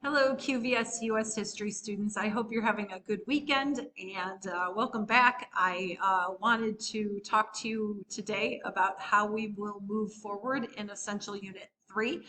Hello, QVS US History students. I hope you're having a good weekend and welcome back. I wanted to talk to you today about how we will move forward in Essential Unit 3.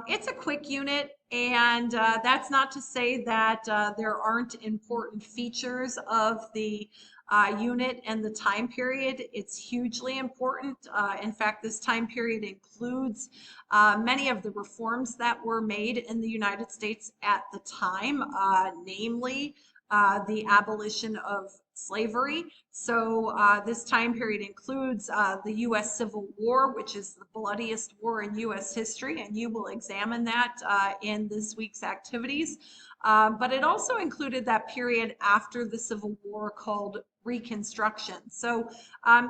It's a quick unit, and that's not to say that there aren't important features of the unit and the time period. It's hugely important. In fact, this time period includes many of the reforms that were made in the United States at the time, namely the abolition of slavery. So this time period includes the U.S. Civil War, which is the bloodiest war in U.S. history, and you will examine that in this week's activities. But it also included that period after the Civil War called Reconstruction. So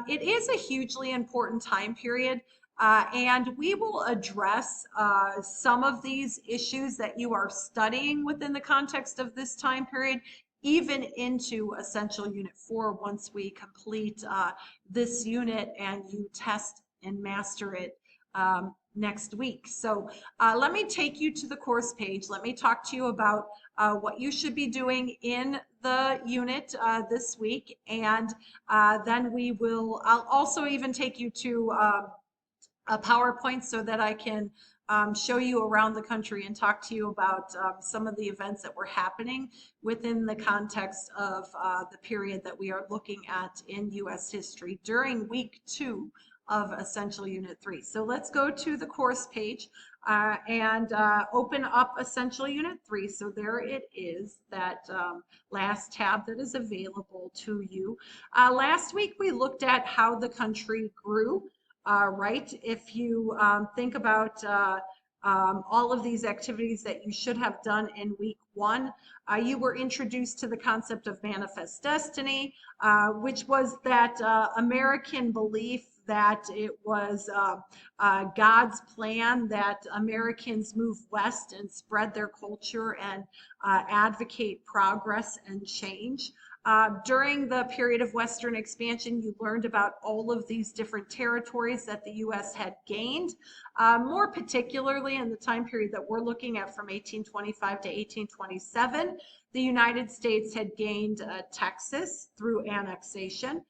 it is a hugely important time period. And we will address some of these issues that you are studying within the context of this time period, even into Essential Unit 4 once we complete this unit and you test and master it next week. So let me take you to the course page. Let me talk to you about what you should be doing in the unit this week. And then I'll also even take you to a PowerPoint so that I can show you around the country and talk to you about some of the events that were happening within the context of the period that we are looking at in U.S. history during week 2 of Essential Unit 3. So let's go to the course page and open up Essential Unit 3. So there it is, that last tab that is available to you. Last week we looked at how the country grew. Right? If you think about all of these activities that you should have done in week 1, you were introduced to the concept of manifest destiny, which was that American belief that it was God's plan that Americans move west and spread their culture and advocate progress and change. During the period of Western expansion, you learned about all of these different territories that the U.S. had gained. More particularly in the time period that we're looking at from 1825 to 1827, the United States had gained Texas through annexation.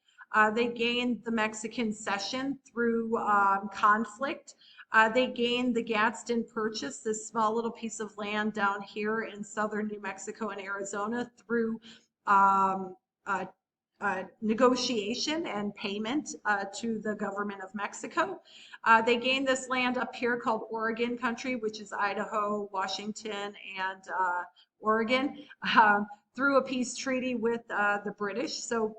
They gained the Mexican Cession through conflict. They gained the Gadsden Purchase, this small little piece of land down here in southern New Mexico and Arizona, through negotiation and payment to the government of Mexico. They gained this land up here called Oregon country, which is Idaho, Washington, and Oregon, through a peace treaty with the British. So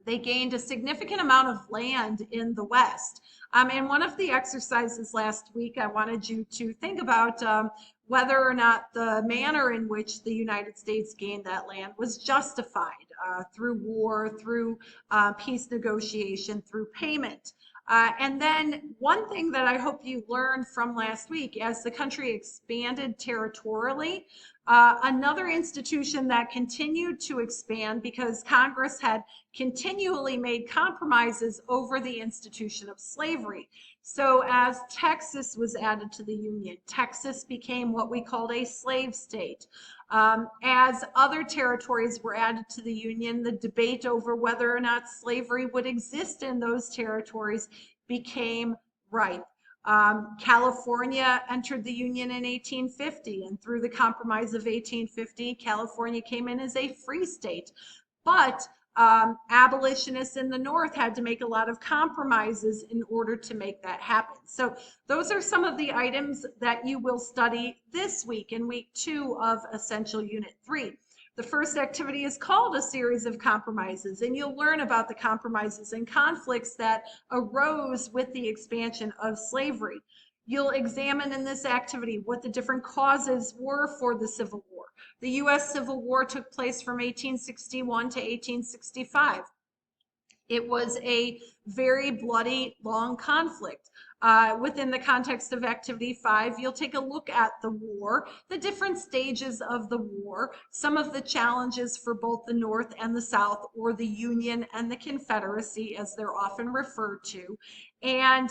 they gained a significant amount of land in the West. And one of the exercises last week, I wanted you to think about whether or not the manner in which the United States gained that land was justified through war, through peace negotiation, through payment. And then one thing that I hope you learned from last week, as the country expanded territorially, another institution that continued to expand because Congress had continually made compromises over the institution of slavery. So as Texas was added to the Union, Texas became what we called a slave state. As other territories were added to the Union, the debate over whether or not slavery would exist in those territories became ripe. California entered the Union in 1850, and through the Compromise of 1850, California came in as a free state. But abolitionists in the North had to make a lot of compromises in order to make that happen. So those are some of the items that you will study this week in week 2 of Essential Unit 3. The first activity is called A Series of Compromises, and you'll learn about the compromises and conflicts that arose with the expansion of slavery. You'll examine in this activity what the different causes were for the Civil War. The U.S. Civil War took place from 1861 to 1865. It was a very bloody, long conflict. Within the context of Activity 5, you'll take a look at the war, the different stages of the war, some of the challenges for both the North and the South, or the Union and the Confederacy, as they're often referred to. and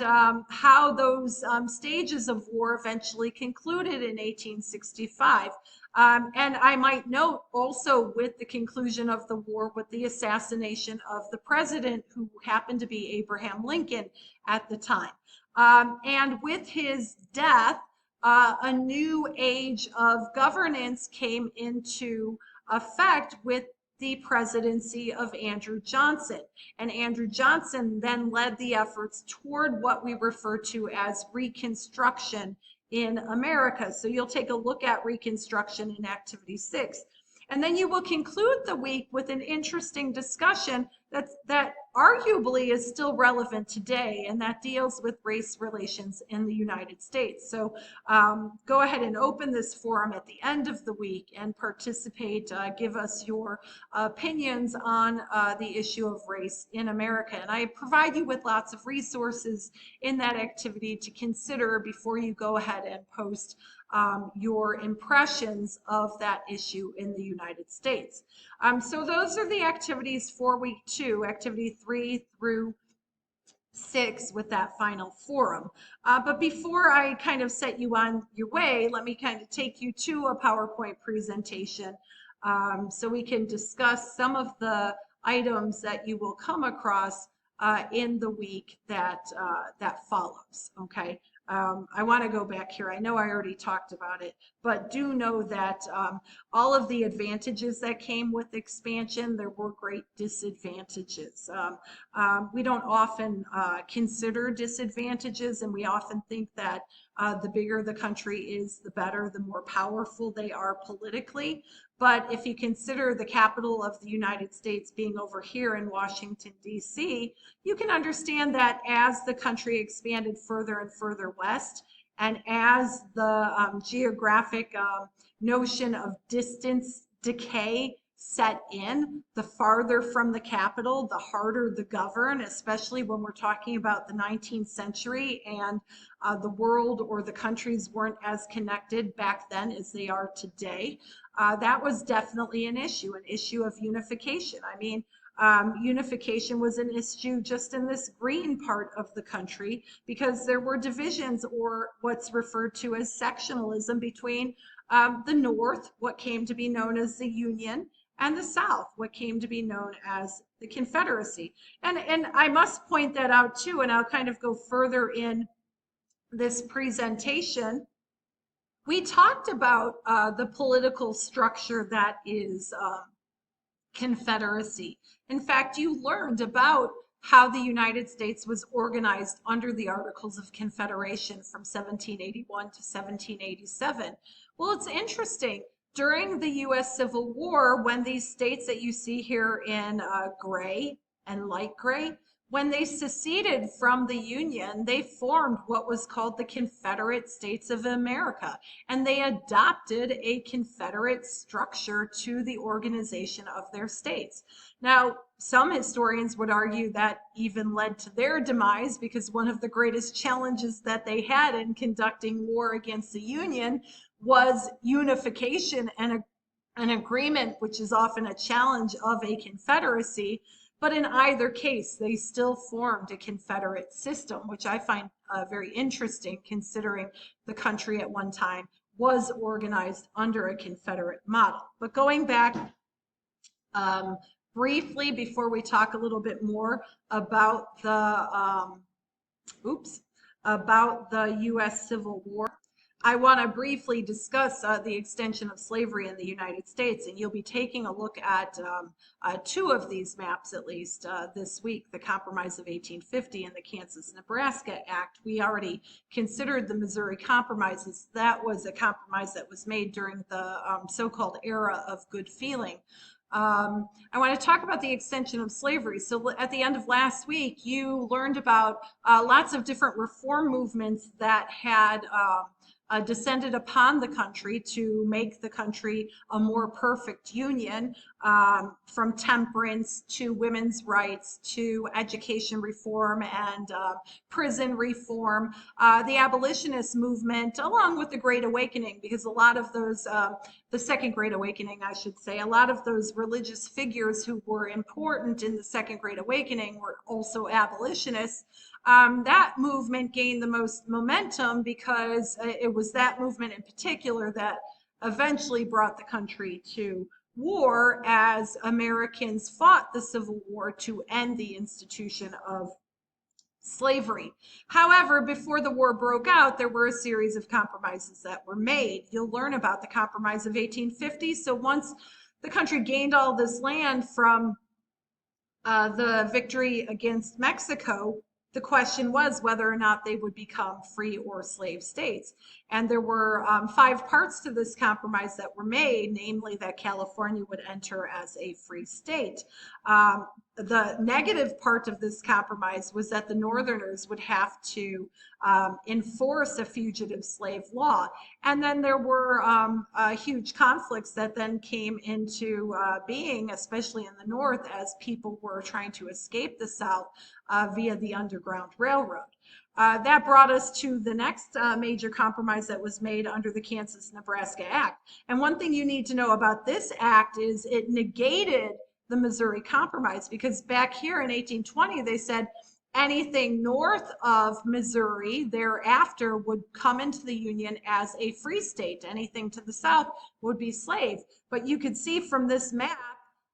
how those stages of war eventually concluded in 1865. And I might note also with the conclusion of the war, with the assassination of the president, who happened to be Abraham Lincoln at the time. And with his death, a new age of governance came into effect with the presidency of Andrew Johnson. And Andrew Johnson then led the efforts toward what we refer to as Reconstruction in America. So you'll take a look at Reconstruction in Activity 6. And then you will conclude the week with an interesting discussion that arguably is still relevant today, and that deals with race relations in the United States. So go ahead and open this forum at the end of the week and participate. Give us your opinions on the issue of race in America. And I provide you with lots of resources in that activity to consider before you go ahead and post your impressions of that issue in the United States. So those are the activities for week 2, activity 3 through 6 with that final forum. But before I kind of set you on your way, let me kind of take you to a PowerPoint presentation so we can discuss some of the items that you will come across in the week that follows. Okay. I want to go back here. I know I already talked about it, but do know that all of the advantages that came with expansion, there were great disadvantages. We don't often consider disadvantages, and we often think that the bigger the country is, the better, the more powerful they are politically. But if you consider the capital of the United States being over here in Washington, D.C., you can understand that as the country expanded further and further west, and as the geographic notion of distance decay set in, the farther from the capital, the harder to govern, especially when we're talking about the 19th century and the world or the countries weren't as connected back then as they are today. That was definitely an issue of unification. I mean, unification was an issue just in this green part of the country because there were divisions, or what's referred to as sectionalism, between the North, what came to be known as the Union, and the South, what came to be known as the Confederacy. And I must point that out too, and I'll kind of go further in this presentation. We talked about the political structure that is Confederacy. In fact, you learned about how the United States was organized under the Articles of Confederation from 1781 to 1787. Well, it's interesting. During the U.S. Civil War, when these states that you see here in gray and light gray, when they seceded from the Union, they formed what was called the Confederate States of America, and they adopted a Confederate structure to the organization of their states. Now, some historians would argue that even led to their demise, because one of the greatest challenges that they had in conducting war against the Union was unification and an agreement, which is often a challenge of a confederacy. But in either case, they still formed a Confederate system, which I find very interesting, considering the country at one time was organized under a Confederate model. But going back briefly, before we talk a little bit more about the U.S. Civil War, I want to briefly discuss the extension of slavery in the United States, and you'll be taking a look at two of these maps, at least this week, the Compromise of 1850 and the Kansas-Nebraska Act. We already considered the Missouri Compromises. That was a compromise that was made during the so-called era of good feeling. I want to talk about the extension of slavery. So at the end of last week, you learned about lots of different reform movements that had descended upon the country to make the country a more perfect union, from temperance to women's rights to education reform and prison reform, the abolitionist movement, along with the Great Awakening, because a lot of those, the Second Great Awakening, I should say, a lot of those religious figures who were important in the Second Great Awakening were also abolitionists. That movement gained the most momentum because it was that movement in particular that eventually brought the country to war as Americans fought the Civil War to end the institution of slavery. However, before the war broke out, there were a series of compromises that were made. You'll learn about the Compromise of 1850. So once the country gained all this land from the victory against Mexico, the question was whether or not they would become free or slave states. And there were 5 parts to this compromise that were made, namely that California would enter as a free state. The negative part of this compromise was that the Northerners would have to enforce a fugitive slave law. And then there were huge conflicts that then came into being, especially in the North, as people were trying to escape the South via the Underground Railroad. That brought us to the next major compromise that was made under the Kansas-Nebraska Act. And one thing you need to know about this act is it negated the Missouri Compromise, because back here in 1820, they said anything north of Missouri thereafter would come into the Union as a free state. Anything to the south would be slave. But you could see from this map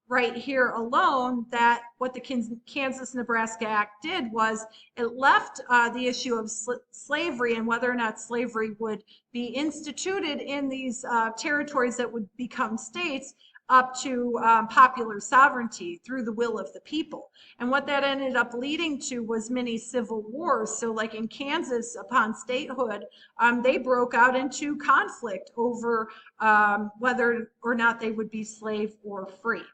right here alone that what the Kansas-Nebraska Act did was it left the issue of slavery and whether or not slavery would be instituted in these territories that would become states up to popular sovereignty through the will of the people. And what that ended up leading to was many civil wars. So like in Kansas, upon statehood, they broke out into conflict over whether or not they would be slave or free.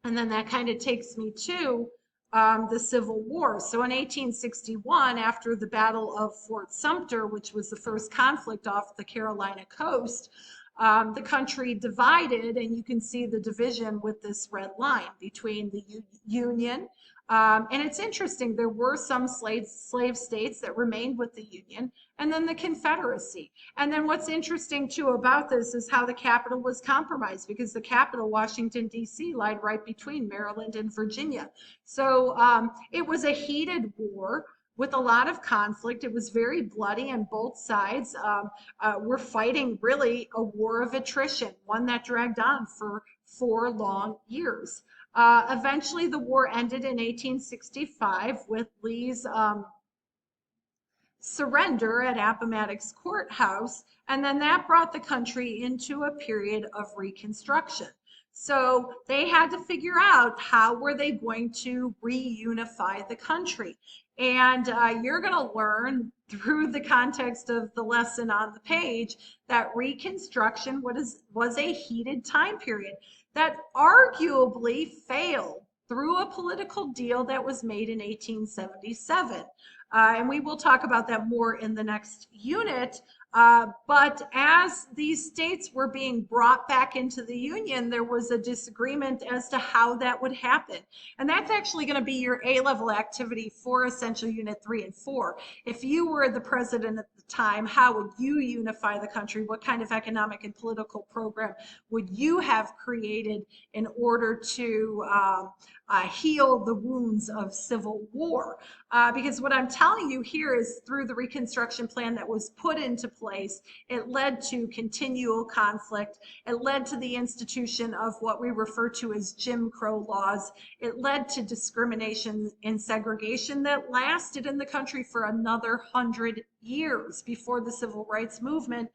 And then that kind of takes me to the Civil War. So in 1861, after the Battle of Fort Sumter, which was the first conflict off the Carolina coast, the country divided, and you can see the division with this red line between the Union. And it's interesting, there were some slave states that remained with the Union, and then the Confederacy. And then what's interesting too about this is how the capital was compromised, because the capital, Washington, D.C., lied right between Maryland and Virginia. So it was a heated war with a lot of conflict. It was very bloody on both sides. We're fighting really a war of attrition, one that dragged on for 4 long years. Eventually, the war ended in 1865 with Lee's surrender at Appomattox Courthouse, and then that brought the country into a period of Reconstruction. So they had to figure out how were they going to reunify the country. And you're going to learn through the context of the lesson on the page that Reconstruction was a heated time period that arguably failed through a political deal that was made in 1877. And we will talk about that more in the next unit. But as these states were being brought back into the Union, there was a disagreement as to how that would happen. And that's actually going to be your A-level activity for Essential Unit 3 and 4. If you were the president at the time, how would you unify the country? What kind of economic and political program would you have created in order to heal the wounds of civil war? Because what I'm telling you here is through the Reconstruction Plan that was put into place, it led to continual conflict. It led to the institution of what we refer to as Jim Crow laws. It led to discrimination and segregation that lasted in the country for another 100 years before the Civil Rights Movement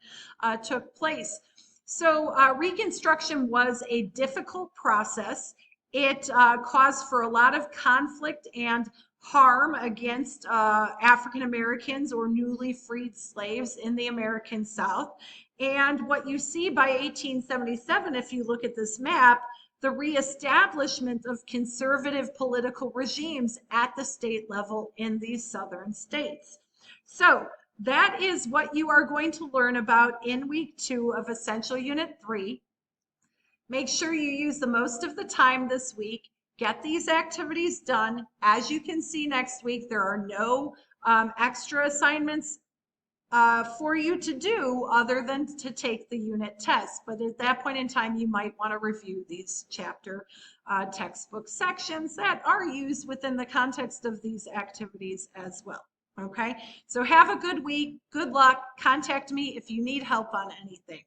took place. So Reconstruction was a difficult process. It caused for a lot of conflict and harm against African Americans or newly freed slaves in the American South. And what you see by 1877, if you look at this map, the reestablishment of conservative political regimes at the state level in these southern states. So that is what you are going to learn about in week 2 of Essential Unit 3. Make sure you use the most of the time this week. Get these activities done. As you can see next week, there are no extra assignments for you to do other than to take the unit test. But at that point in time, you might want to review these chapter textbook sections that are used within the context of these activities as well. Okay, so have a good week. Good luck. Contact me if you need help on anything.